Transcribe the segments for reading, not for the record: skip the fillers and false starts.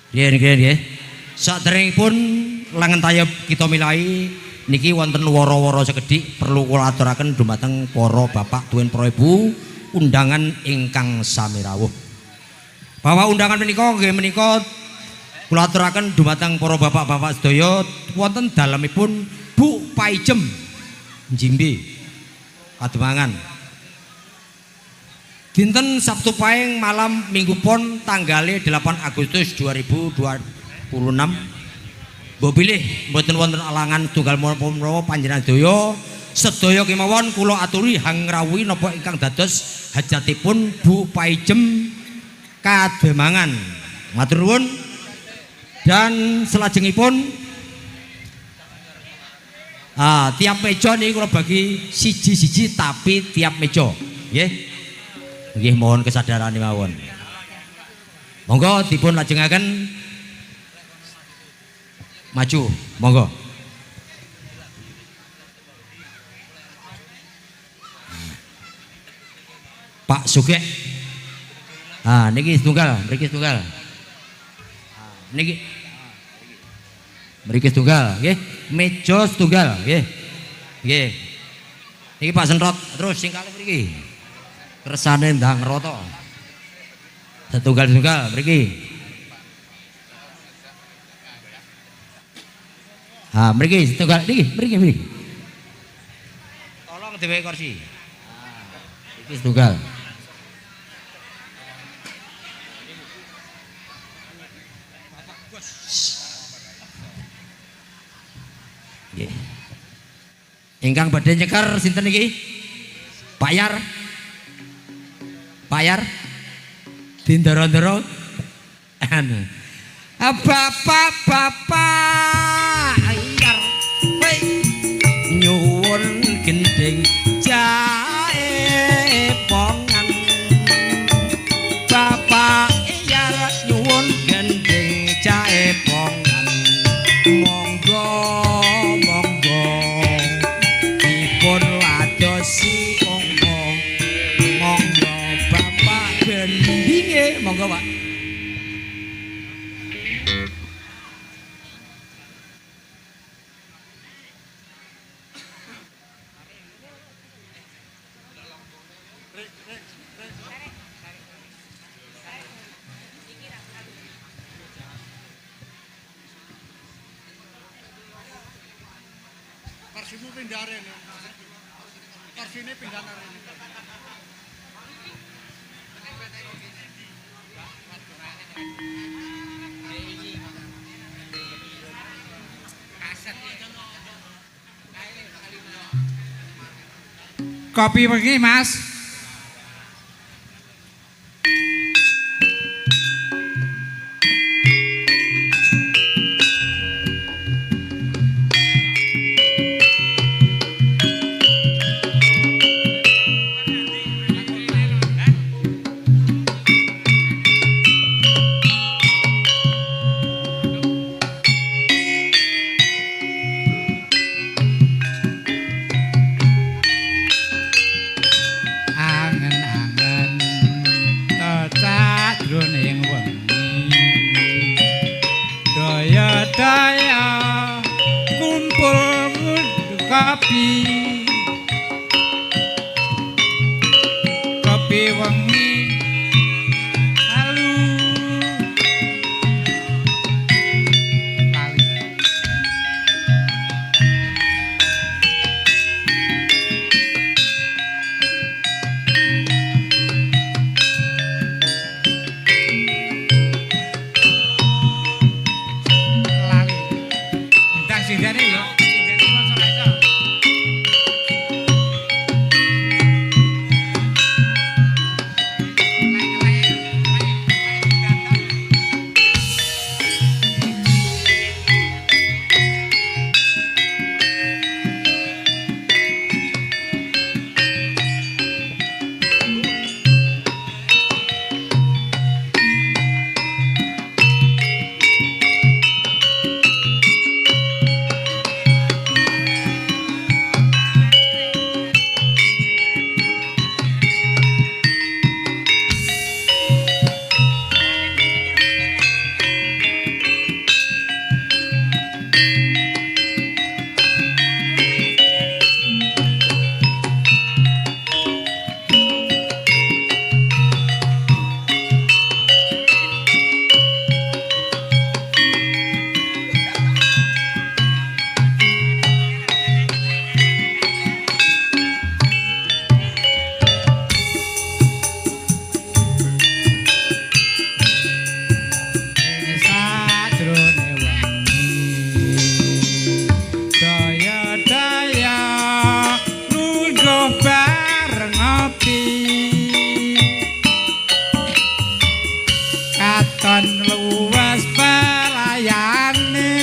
Nggih. Saderengipun langen tayub kita milai niki wonten wara-wara sekedhik perlu kula aturaken dumateng para bapak tuwin para ibu undangan ingkang sami rawuh. Bahwa undangan menika nggih menika kula aturaken dumateng para bapak-bapak sedaya wonten dalemipun Bu Paijem Njimbe Pademangan. Dinten Sabtu Pahing malam Minggu Pon tanggal 8 Agustus 2026. Mbok bilih mboten wonten alangan tunggal menapa panjenengan sedaya kemawon kula aturi hangrawuhi napa ingkang dados hajatipun Bu Paijem Kademangan. Matur nuwun. Dan selajengipun tiap meja niki kula bagi siji-siji tapi tiap meja. Nggih. Nggih mohon kesadaran mawon. Monggo dipun lajengaken maju, monggo. Pak Sugeng. Niki setunggal, mriki setunggal. Niki mriki setunggal, nggih. Meja setunggal, nggih. Nggih. Niki Pak Senrot, terus sing kalih mriki. Kersane ndang rata. Setunggal-tunggal mriki. Mriki setunggal niki, mriki. Tolong dhewe kursi. Iki setunggal. Nggih. Ingkang badhe nyeker sinten niki? Pak Yar. Pak Yar dindoro-ndoro bapak Yar nyuwun gending jae pongan bapak Yar nyuwun gending jae pongan monggo dipun ladosi monggo Pak. Kursimu pindaren. Kursine pindahan. Kopi pergi Mas. katon luwes pelayane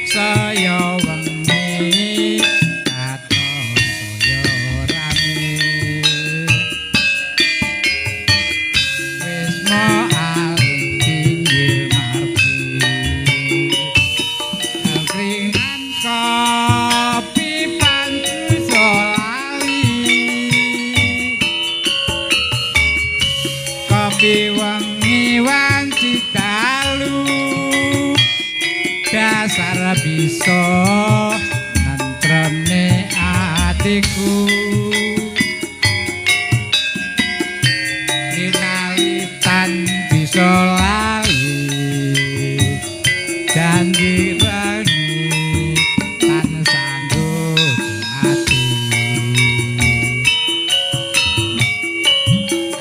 saya wengi katon saya rame wis mo aling pinggir margi angkringan kopi pantu solali kopi wangi wanci dalu dasar bisa nentremne atiku kinalitan bisa lali janji rangi tan sanggup ati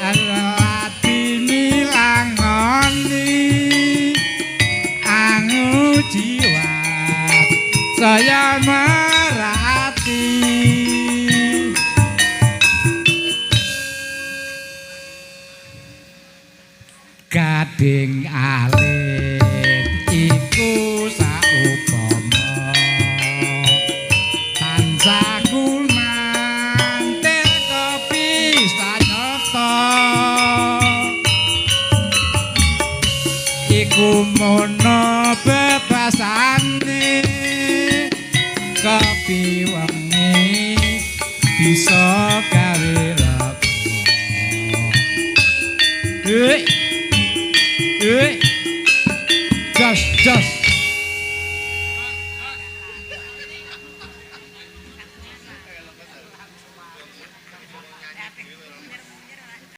alatini langoni angu jiwa saya merhati gading alit iku saupama tansah mantel kopi sanyoto iku mono bebasane kopi wengi bisa gawe lega jos jos